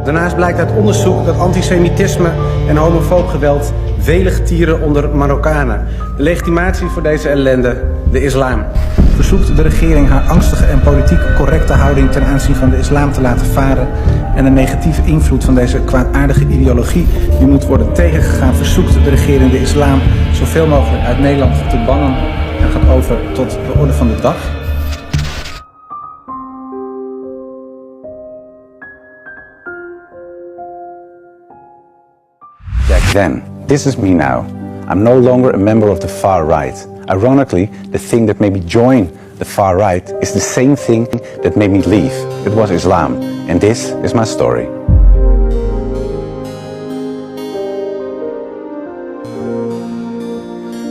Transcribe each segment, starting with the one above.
Daarnaast blijkt uit onderzoek dat antisemitisme en homofoob geweld welig tieren onder Marokkanen. De legitimatie voor deze ellende, de islam. Verzoekt de regering haar angstige en politiek correcte houding ten aanzien van de islam te laten varen en de negatieve invloed van deze kwaadaardige ideologie die moet worden tegengegaan, verzoekt de regering de islam zoveel mogelijk uit Nederland te bannen en gaat over tot de orde van de dag. Then, this is me now. I'm no longer a member of the far right. Ironically, the thing that made me join the far right is the same thing that made me leave. It was Islam. And this is my story.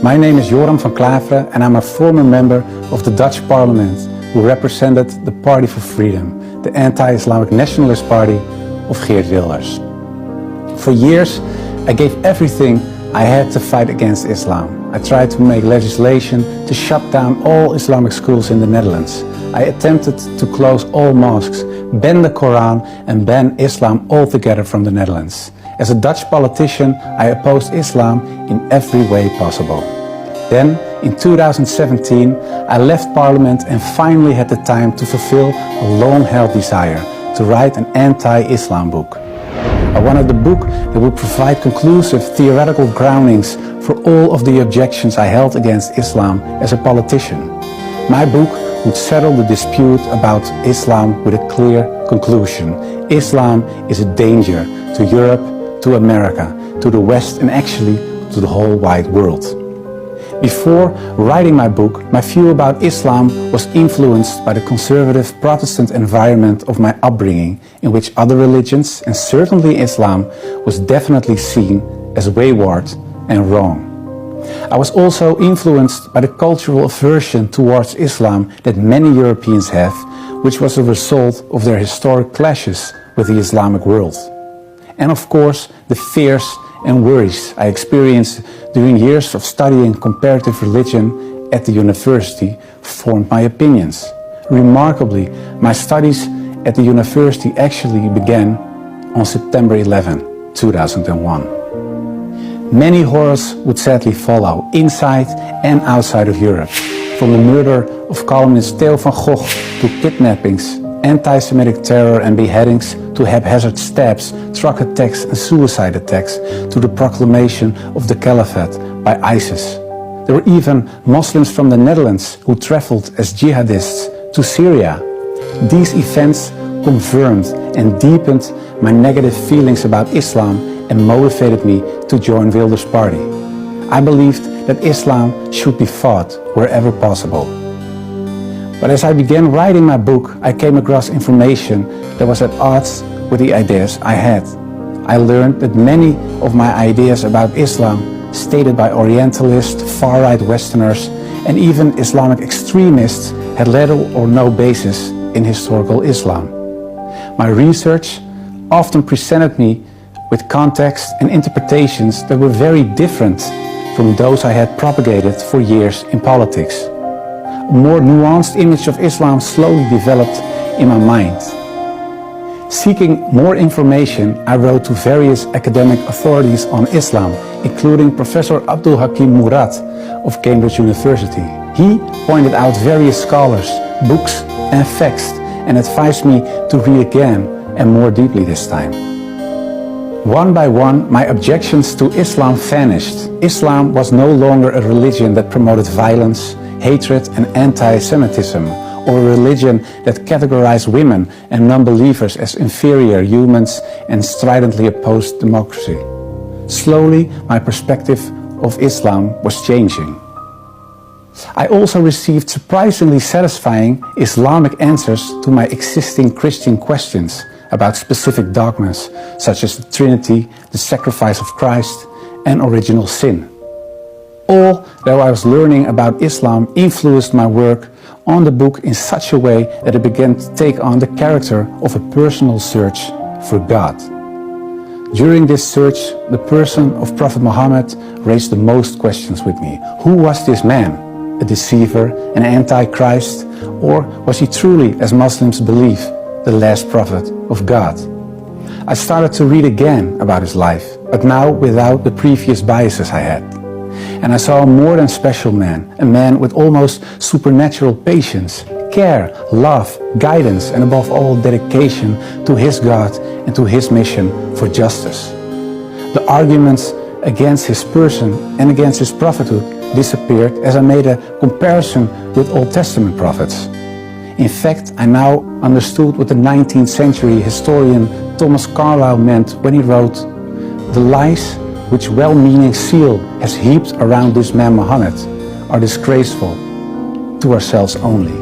My name is Joram van Klaveren and I'm a former member of the Dutch parliament who represented the Party for Freedom, the anti-Islamic nationalist party of Geert Wilders. For years, I gave everything I had to fight against Islam. I tried to make legislation to shut down all Islamic schools in the Netherlands. I attempted to close all mosques, ban the Quran and ban Islam altogether from the Netherlands. As a Dutch politician, I opposed Islam in every way possible. Then, in 2017, I left Parliament and finally had the time to fulfill a long-held desire, to write an anti-Islam book. I wanted a book that would provide conclusive theoretical groundings for all of the objections I held against Islam as a politician. My book would settle the dispute about Islam with a clear conclusion. Islam is a danger to Europe, to America, to the West and actually to the whole wide world. Before writing my book, my view about Islam was influenced by the conservative Protestant environment of my upbringing, in which other religions, and certainly Islam, was definitely seen as wayward and wrong. I was also influenced by the cultural aversion towards Islam that many Europeans have, which was a result of their historic clashes with the Islamic world. And of course, the fears and worries I experienced during years of studying comparative religion at the university formed my opinions. Remarkably, my studies at the university actually began on September 11, 2001. Many horrors would sadly follow, inside and outside of Europe. From the murder of columnist Theo van Gogh to kidnappings, anti-Semitic terror and beheadings, to haphazard stabs, truck attacks and suicide attacks, to the proclamation of the Caliphate by ISIS. There were even Muslims from the Netherlands who traveled as jihadists to Syria. These events confirmed and deepened my negative feelings about Islam and motivated me to join Wilders' party. I believed that Islam should be fought wherever possible. But as I began writing my book, I came across information that was at odds with the ideas I had. I learned that many of my ideas about Islam, stated by Orientalists, far-right Westerners, and even Islamic extremists, had little or no basis in historical Islam. My research often presented me with context and interpretations that were very different from those I had propagated for years in politics. A more nuanced image of Islam slowly developed in my mind. Seeking more information, I wrote to various academic authorities on Islam, including Professor Abdul Hakim Murad of Cambridge University. He pointed out various scholars, books and facts and advised me to read again and more deeply this time. One by one, my objections to Islam vanished. Islam was no longer a religion that promoted violence, hatred and anti-Semitism, or a religion that categorized women and non-believers as inferior humans and stridently opposed democracy. Slowly, my perspective of Islam was changing. I also received surprisingly satisfying Islamic answers to my existing Christian questions about specific dogmas such as the Trinity, the sacrifice of Christ, and original sin. All that I was learning about Islam influenced my work on the book in such a way that it began to take on the character of a personal search for God. During this search, the person of Prophet Muhammad raised the most questions with me. Who was this man? A deceiver, an antichrist, or was he truly, as Muslims believe, the last prophet of God? I started to read again about his life, but now without the previous biases I had. And I saw a more than special man, a man with almost supernatural patience, care, love, guidance, and above all dedication to his God and to his mission for justice. The arguments against his person and against his prophethood disappeared as I made a comparison with Old Testament prophets. In fact, I now understood what the 19th century historian Thomas Carlyle meant when he wrote, "The lies which well-meaning zeal has heaped around this man Muhammad are disgraceful to ourselves only."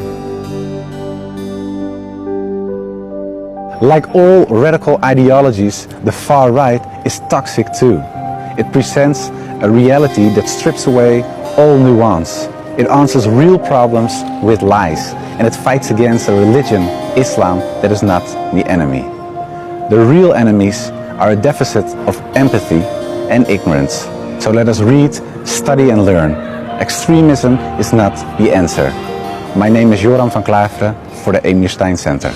Like all radical ideologies, the far right is toxic too. It presents a reality that strips away all nuance. It answers real problems with lies, and it fights against a religion, Islam, that is not the enemy. The real enemies are a deficit of empathy and ignorance. So let us read, study and learn. Extremism is not the answer. My name is Joram van Klaveren for the Emir Stein Center.